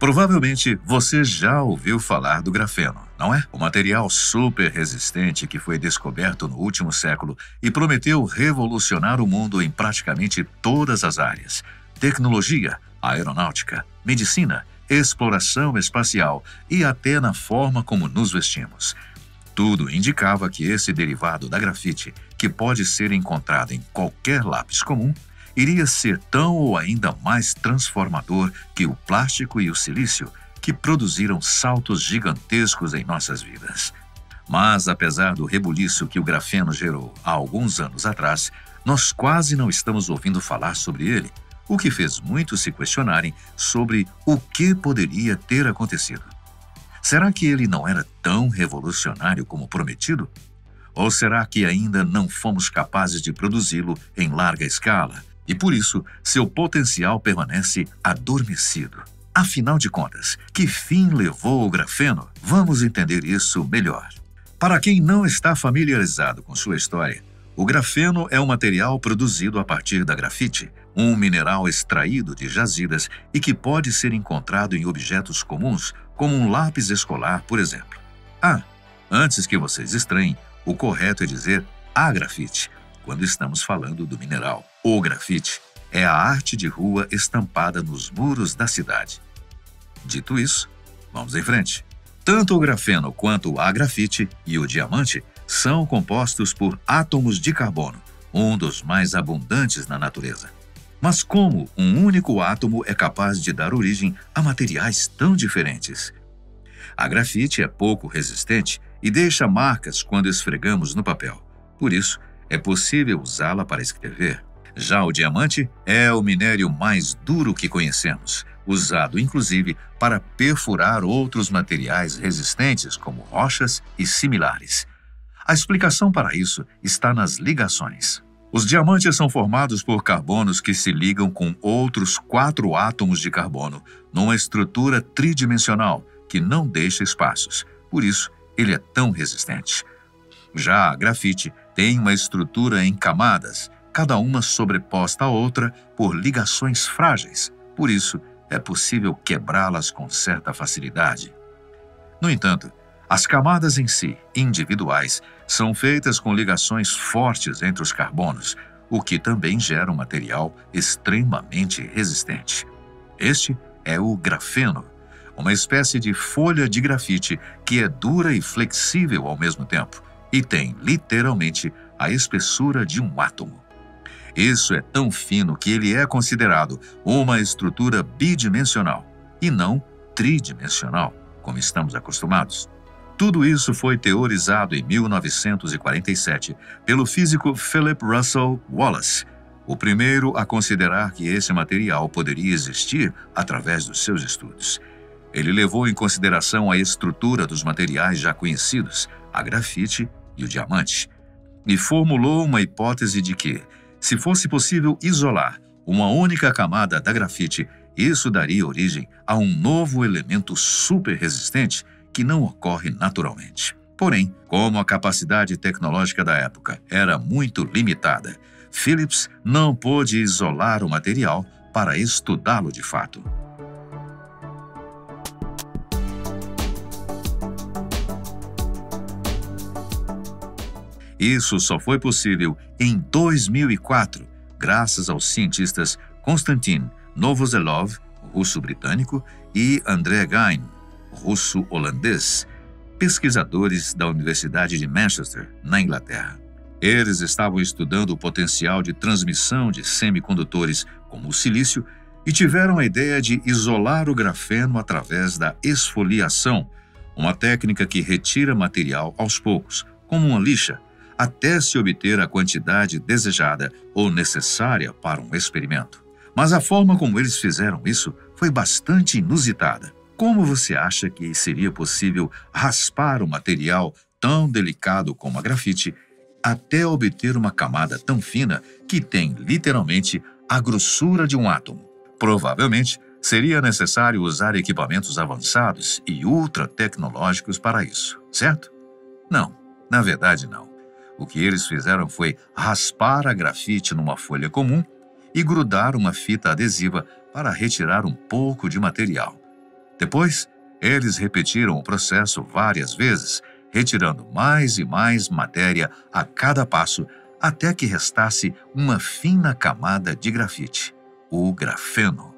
Provavelmente você já ouviu falar do grafeno, não é? O material super resistente que foi descoberto no último século e prometeu revolucionar o mundo em praticamente todas as áreas: tecnologia, aeronáutica, medicina, exploração espacial e até na forma como nos vestimos. Tudo indicava que esse derivado da grafite, que pode ser encontrado em qualquer lápis comum, iria ser tão ou ainda mais transformador que o plástico e o silício, que produziram saltos gigantescos em nossas vidas. Mas, apesar do rebuliço que o grafeno gerou há alguns anos atrás, nós quase não estamos ouvindo falar sobre ele, o que fez muitos se questionarem sobre o que poderia ter acontecido. Será que ele não era tão revolucionário como prometido? Ou será que ainda não fomos capazes de produzi-lo em larga escala? E por isso, seu potencial permanece adormecido. Afinal de contas, que fim levou o grafeno? Vamos entender isso melhor. Para quem não está familiarizado com sua história, o grafeno é um material produzido a partir da grafite, um mineral extraído de jazidas e que pode ser encontrado em objetos comuns, como um lápis escolar, por exemplo. Antes que vocês estranhem, o correto é dizer a grafite, quando estamos falando do mineral. O grafite é a arte de rua estampada nos muros da cidade. Dito isso, vamos em frente. Tanto o grafeno quanto a grafite e o diamante são compostos por átomos de carbono, um dos mais abundantes na natureza. Mas como um único átomo é capaz de dar origem a materiais tão diferentes? A grafite é pouco resistente e deixa marcas quando esfregamos no papel. Por isso, é possível usá-la para escrever. Já o diamante é o minério mais duro que conhecemos, usado inclusive para perfurar outros materiais resistentes como rochas e similares. A explicação para isso está nas ligações. Os diamantes são formados por carbonos que se ligam com outros 4 átomos de carbono numa estrutura tridimensional que não deixa espaços. Por isso, ele é tão resistente. Já a grafite tem uma estrutura em camadas, cada uma sobreposta à outra por ligações frágeis. Por isso, é possível quebrá-las com certa facilidade. No entanto, as camadas em si, individuais, são feitas com ligações fortes entre os carbonos, o que também gera um material extremamente resistente. Este é o grafeno, uma espécie de folha de grafite que é dura e flexível ao mesmo tempo e tem, literalmente, a espessura de um átomo. Isso é tão fino que ele é considerado uma estrutura bidimensional e não tridimensional, como estamos acostumados. Tudo isso foi teorizado em 1947 pelo físico Philip Russell Wallace, o primeiro a considerar que esse material poderia existir através dos seus estudos. Ele levou em consideração a estrutura dos materiais já conhecidos, a grafite e o diamante, e formulou uma hipótese de que, se fosse possível isolar uma única camada da grafite, isso daria origem a um novo elemento super resistente que não ocorre naturalmente. Porém, como a capacidade tecnológica da época era muito limitada, Phillips não pôde isolar o material para estudá-lo de fato. Isso só foi possível em 2004, graças aos cientistas Konstantin Novoselov, russo-britânico, e André Geim, russo-holandês, pesquisadores da Universidade de Manchester, na Inglaterra. Eles estavam estudando o potencial de transmissão de semicondutores, como o silício, e tiveram a ideia de isolar o grafeno através da esfoliação, uma técnica que retira material aos poucos, como uma lixa, até se obter a quantidade desejada ou necessária para um experimento. Mas a forma como eles fizeram isso foi bastante inusitada. Como você acha que seria possível raspar um material tão delicado como a grafite até obter uma camada tão fina que tem, literalmente, a grossura de um átomo? Provavelmente, seria necessário usar equipamentos avançados e ultra-tecnológicos para isso, certo? Não, na verdade não. O que eles fizeram foi raspar a grafite numa folha comum e grudar uma fita adesiva para retirar um pouco de material. Depois, eles repetiram o processo várias vezes, retirando mais e mais matéria a cada passo, até que restasse uma fina camada de grafite, o grafeno.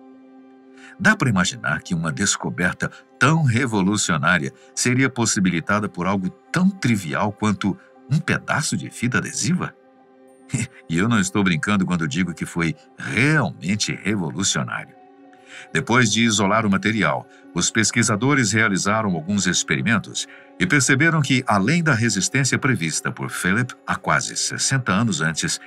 Dá para imaginar que uma descoberta tão revolucionária seria possibilitada por algo tão trivial quanto um pedaço de fita adesiva? E eu não estou brincando quando digo que foi realmente revolucionário. Depois de isolar o material, os pesquisadores realizaram alguns experimentos e perceberam que, além da resistência prevista por Philip há quase 60 anos antes,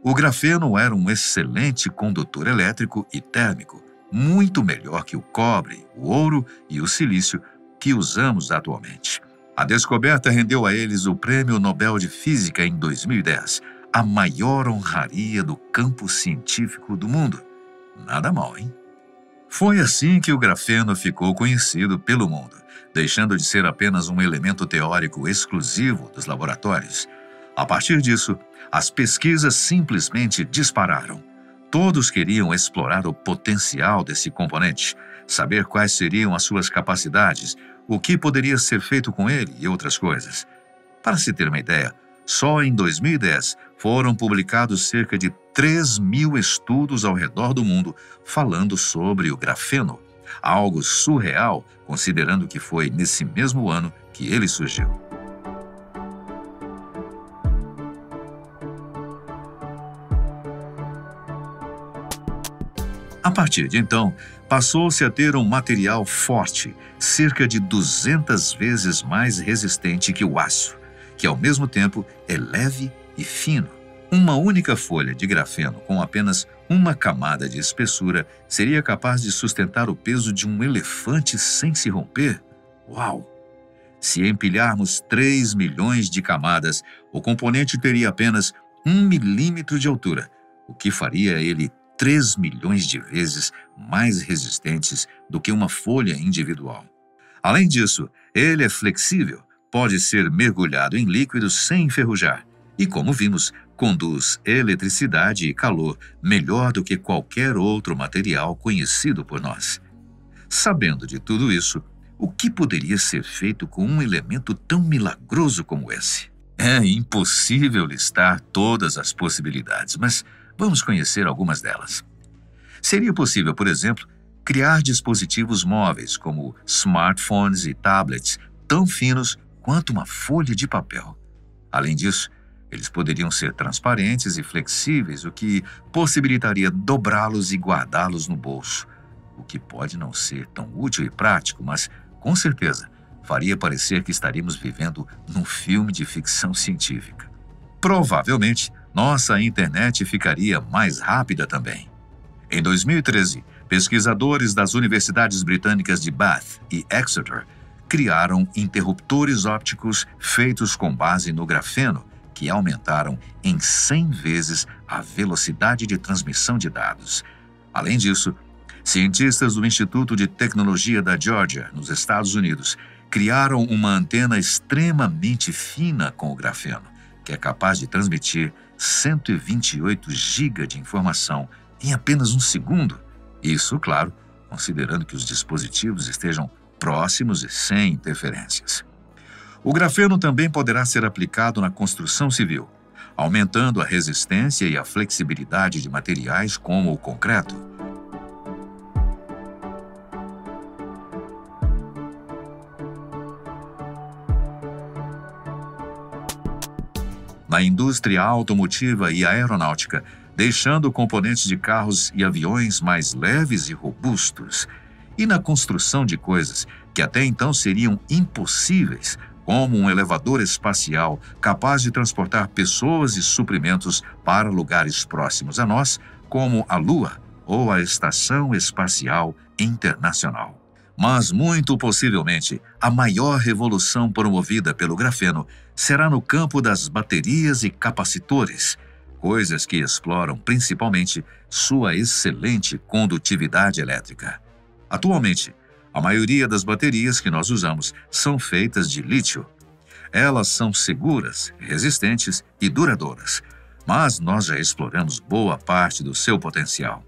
o grafeno era um excelente condutor elétrico e térmico, muito melhor que o cobre, o ouro e o silício que usamos atualmente. A descoberta rendeu a eles o Prêmio Nobel de Física em 2010, a maior honraria do campo científico do mundo. Nada mal, hein? Foi assim que o grafeno ficou conhecido pelo mundo, deixando de ser apenas um elemento teórico exclusivo dos laboratórios. A partir disso, as pesquisas simplesmente dispararam. Todos queriam explorar o potencial desse componente, saber quais seriam as suas capacidades, o que poderia ser feito com ele e outras coisas. Para se ter uma ideia, só em 2010 foram publicados cerca de 3.000 estudos ao redor do mundo falando sobre o grafeno, algo surreal considerando que foi nesse mesmo ano que ele surgiu. A partir de então, passou-se a ter um material forte, cerca de 200 vezes mais resistente que o aço, que ao mesmo tempo é leve e fino. Uma única folha de grafeno com apenas uma camada de espessura seria capaz de sustentar o peso de um elefante sem se romper? Uau! Se empilharmos 3 milhões de camadas, o componente teria apenas 1 milímetro de altura, o que faria ele 3 milhões de vezes mais resistentes do que uma folha individual. Além disso, ele é flexível, pode ser mergulhado em líquido sem enferrujar e, como vimos, conduz eletricidade e calor melhor do que qualquer outro material conhecido por nós. Sabendo de tudo isso, o que poderia ser feito com um elemento tão milagroso como esse? É impossível listar todas as possibilidades, mas vamos conhecer algumas delas. Seria possível, por exemplo, criar dispositivos móveis como smartphones e tablets tão finos quanto uma folha de papel. Além disso, eles poderiam ser transparentes e flexíveis, o que possibilitaria dobrá-los e guardá-los no bolso, o que pode não ser tão útil e prático, mas, com certeza, faria parecer que estaríamos vivendo num filme de ficção científica. Provavelmente, nossa internet ficaria mais rápida também. Em 2013, pesquisadores das universidades britânicas de Bath e Exeter criaram interruptores ópticos feitos com base no grafeno, que aumentaram em 100 vezes a velocidade de transmissão de dados. Além disso, cientistas do Instituto de Tecnologia da Geórgia, nos Estados Unidos, criaram uma antena extremamente fina com o grafeno, que é capaz de transmitir 128 GB de informação em apenas um segundo. Isso, claro, considerando que os dispositivos estejam próximos e sem interferências. O grafeno também poderá ser aplicado na construção civil, aumentando a resistência e a flexibilidade de materiais como o concreto. Na indústria automotiva e aeronáutica, deixando componentes de carros e aviões mais leves e robustos, e na construção de coisas que até então seriam impossíveis, como um elevador espacial capaz de transportar pessoas e suprimentos para lugares próximos a nós, como a Lua ou a Estação Espacial Internacional. Mas, muito possivelmente, a maior revolução promovida pelo grafeno será no campo das baterias e capacitores, coisas que exploram principalmente sua excelente condutividade elétrica. Atualmente, a maioria das baterias que nós usamos são feitas de lítio. Elas são seguras, resistentes e duradouras, mas nós já exploramos boa parte do seu potencial.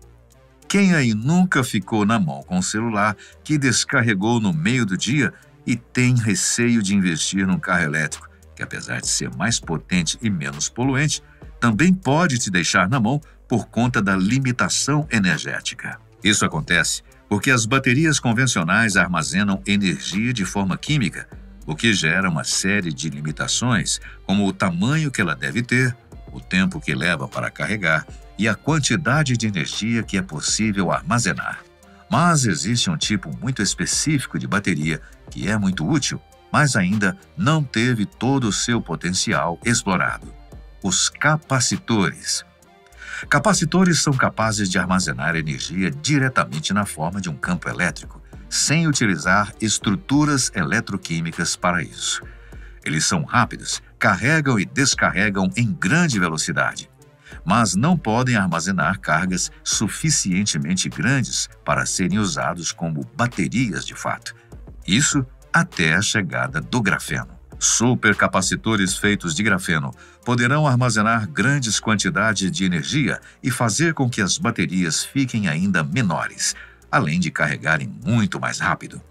Quem aí nunca ficou na mão com o celular que descarregou no meio do dia e tem receio de investir num carro elétrico, que apesar de ser mais potente e menos poluente, também pode te deixar na mão por conta da limitação energética? Isso acontece porque as baterias convencionais armazenam energia de forma química, o que gera uma série de limitações, como o tamanho que ela deve ter, o tempo que leva para carregar e a quantidade de energia que é possível armazenar. Mas existe um tipo muito específico de bateria que é muito útil, mas ainda não teve todo o seu potencial explorado: os capacitores. Capacitores são capazes de armazenar energia diretamente na forma de um campo elétrico, sem utilizar estruturas eletroquímicas para isso. Eles são rápidos, carregam e descarregam em grande velocidade, mas não podem armazenar cargas suficientemente grandes para serem usados como baterias de fato. Isso até a chegada do grafeno. Supercapacitores feitos de grafeno poderão armazenar grandes quantidades de energia e fazer com que as baterias fiquem ainda menores, além de carregarem muito mais rápido.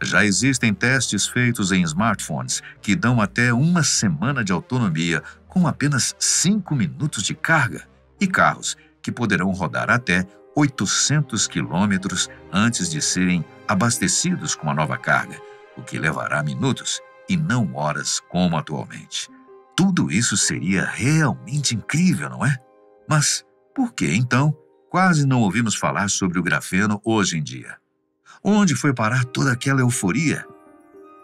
Já existem testes feitos em smartphones que dão até uma semana de autonomia com apenas 5 minutos de carga, e carros que poderão rodar até 800 quilômetros antes de serem abastecidos com a nova carga, o que levará minutos e não horas como atualmente. Tudo isso seria realmente incrível, não é? Mas por que, então, quase não ouvimos falar sobre o grafeno hoje em dia? Onde foi parar toda aquela euforia?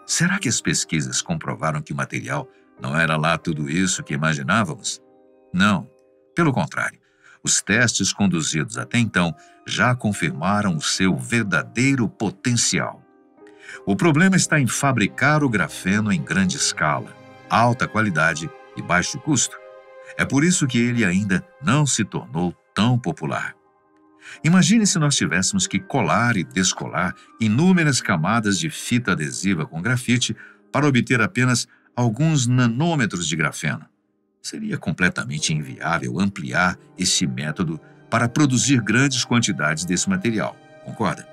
Será que as pesquisas comprovaram que o material não era lá tudo isso que imaginávamos? Não, pelo contrário. Os testes conduzidos até então já confirmaram o seu verdadeiro potencial. O problema está em fabricar o grafeno em grande escala, alta qualidade e baixo custo. É por isso que ele ainda não se tornou tão popular. Imagine se nós tivéssemos que colar e descolar inúmeras camadas de fita adesiva com grafite para obter apenas alguns nanômetros de grafeno. Seria completamente inviável ampliar este método para produzir grandes quantidades desse material, concorda?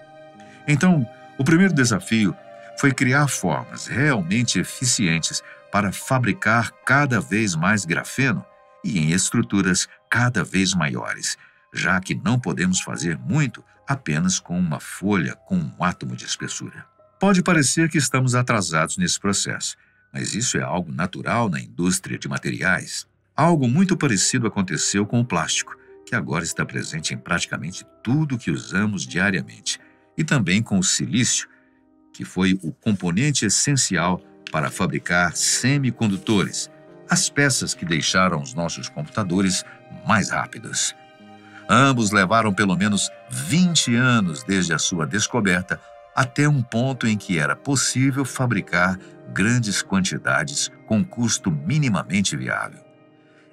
Então, o primeiro desafio foi criar formas realmente eficientes para fabricar cada vez mais grafeno e em estruturas cada vez maiores, já que não podemos fazer muito apenas com uma folha com um átomo de espessura. Pode parecer que estamos atrasados nesse processo, mas isso é algo natural na indústria de materiais. Algo muito parecido aconteceu com o plástico, que agora está presente em praticamente tudo que usamos diariamente, e também com o silício, que foi o componente essencial para fabricar semicondutores, as peças que deixaram os nossos computadores mais rápidos. Ambos levaram pelo menos 20 anos desde a sua descoberta até um ponto em que era possível fabricar grandes quantidades com custo minimamente viável.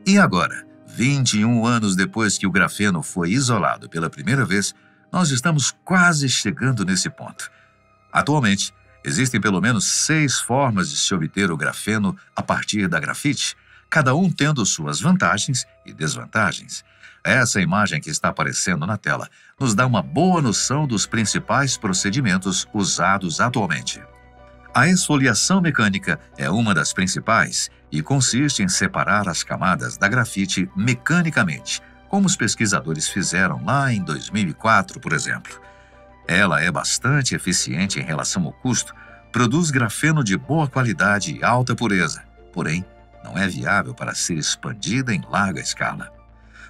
E agora, 21 anos depois que o grafeno foi isolado pela primeira vez, nós estamos quase chegando nesse ponto. Atualmente, existem pelo menos 6 formas de se obter o grafeno a partir da grafite, cada um tendo suas vantagens e desvantagens. Essa imagem que está aparecendo na tela nos dá uma boa noção dos principais procedimentos usados atualmente. A esfoliação mecânica é uma das principais e consiste em separar as camadas da grafite mecanicamente, como os pesquisadores fizeram lá em 2004, por exemplo. Ela é bastante eficiente em relação ao custo, produz grafeno de boa qualidade e alta pureza, porém, não é viável para ser expandida em larga escala.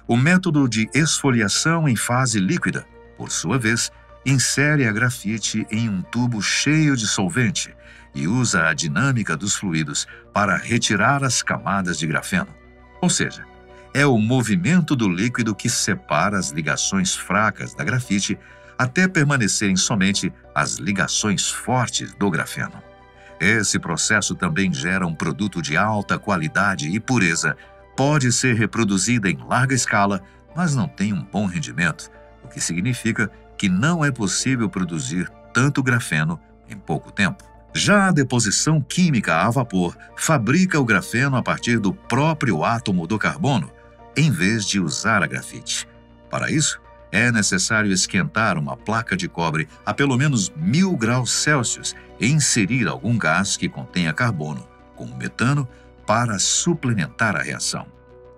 O método de esfoliação em fase líquida, por sua vez, insere a grafite em um tubo cheio de solvente e usa a dinâmica dos fluidos para retirar as camadas de grafeno. Ou seja, é o movimento do líquido que separa as ligações fracas da grafite até permanecerem somente as ligações fortes do grafeno. Esse processo também gera um produto de alta qualidade e pureza, pode ser reproduzida em larga escala, mas não tem um bom rendimento, o que significa que não é possível produzir tanto grafeno em pouco tempo. Já a deposição química a vapor fabrica o grafeno a partir do próprio átomo do carbono, em vez de usar a grafite. Para isso, é necessário esquentar uma placa de cobre a pelo menos 1000 graus Celsius e inserir algum gás que contenha carbono, como metano, para suplementar a reação.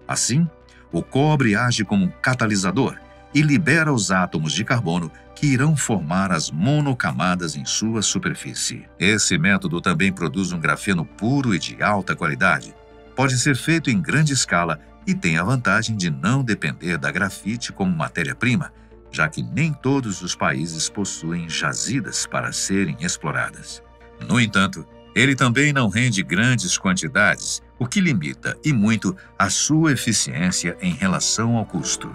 Assim, o cobre age como um catalisador e libera os átomos de carbono que irão formar as monocamadas em sua superfície. Esse método também produz um grafeno puro e de alta qualidade. Pode ser feito em grande escala e tem a vantagem de não depender da grafite como matéria-prima, já que nem todos os países possuem jazidas para serem exploradas. No entanto, ele também não rende grandes quantidades, o que limita, e muito, a sua eficiência em relação ao custo.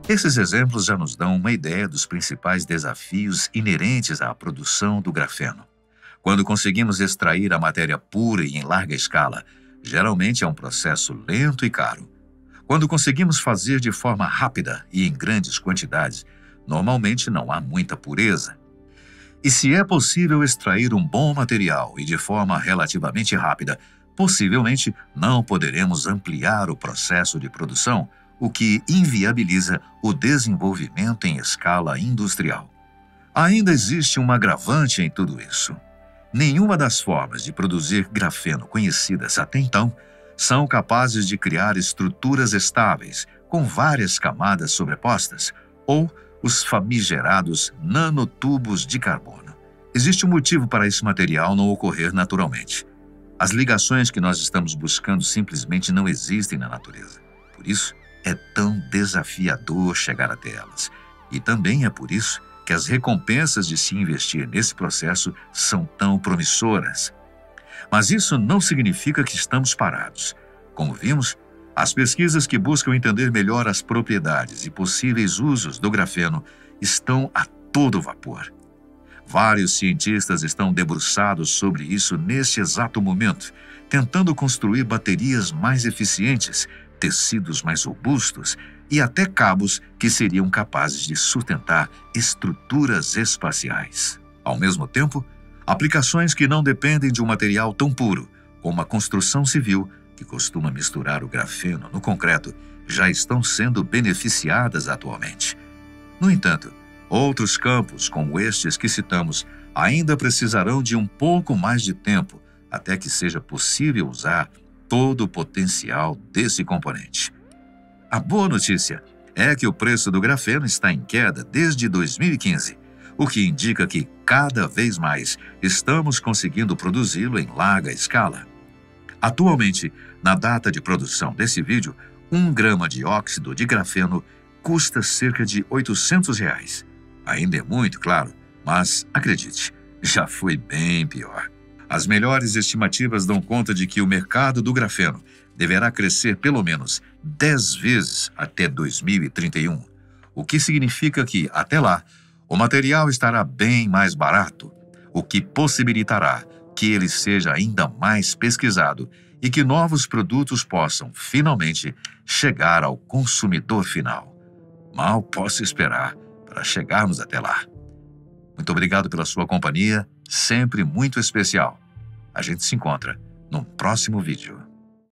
Esses exemplos já nos dão uma ideia dos principais desafios inerentes à produção do grafeno. Quando conseguimos extrair a matéria pura e em larga escala, geralmente é um processo lento e caro. Quando conseguimos fazer de forma rápida e em grandes quantidades, normalmente não há muita pureza. E se é possível extrair um bom material e de forma relativamente rápida, possivelmente não poderemos ampliar o processo de produção, o que inviabiliza o desenvolvimento em escala industrial. Ainda existe um agravante em tudo isso. Nenhuma das formas de produzir grafeno conhecidas até então são capazes de criar estruturas estáveis, com várias camadas sobrepostas, ou os famigerados nanotubos de carbono. Existe um motivo para esse material não ocorrer naturalmente. As ligações que nós estamos buscando simplesmente não existem na natureza. Por isso, é tão desafiador chegar até elas. E também é por isso que as recompensas de se investir nesse processo são tão promissoras. Mas isso não significa que estamos parados. Como vimos, as pesquisas que buscam entender melhor as propriedades e possíveis usos do grafeno estão a todo vapor. Vários cientistas estão debruçados sobre isso neste exato momento, tentando construir baterias mais eficientes, tecidos mais robustos e até cabos que seriam capazes de sustentar estruturas espaciais. Ao mesmo tempo, aplicações que não dependem de um material tão puro, como a construção civil, que costuma misturar o grafeno no concreto, já estão sendo beneficiadas atualmente. No entanto, outros campos, como estes que citamos, ainda precisarão de um pouco mais de tempo até que seja possível usar todo o potencial desse componente. A boa notícia é que o preço do grafeno está em queda desde 2015, o que indica que, cada vez mais, estamos conseguindo produzi-lo em larga escala. Atualmente, na data de produção desse vídeo, 1 grama de óxido de grafeno custa cerca de R$ 800. Ainda é muito, claro, mas, acredite, já foi bem pior. As melhores estimativas dão conta de que o mercado do grafeno deverá crescer pelo menos 10 vezes até 2031, o que significa que, até lá, o material estará bem mais barato, o que possibilitará que ele seja ainda mais pesquisado e que novos produtos possam, finalmente, chegar ao consumidor final. Mal posso esperar para chegarmos até lá. Muito obrigado pela sua companhia, sempre muito especial. A gente se encontra no próximo vídeo.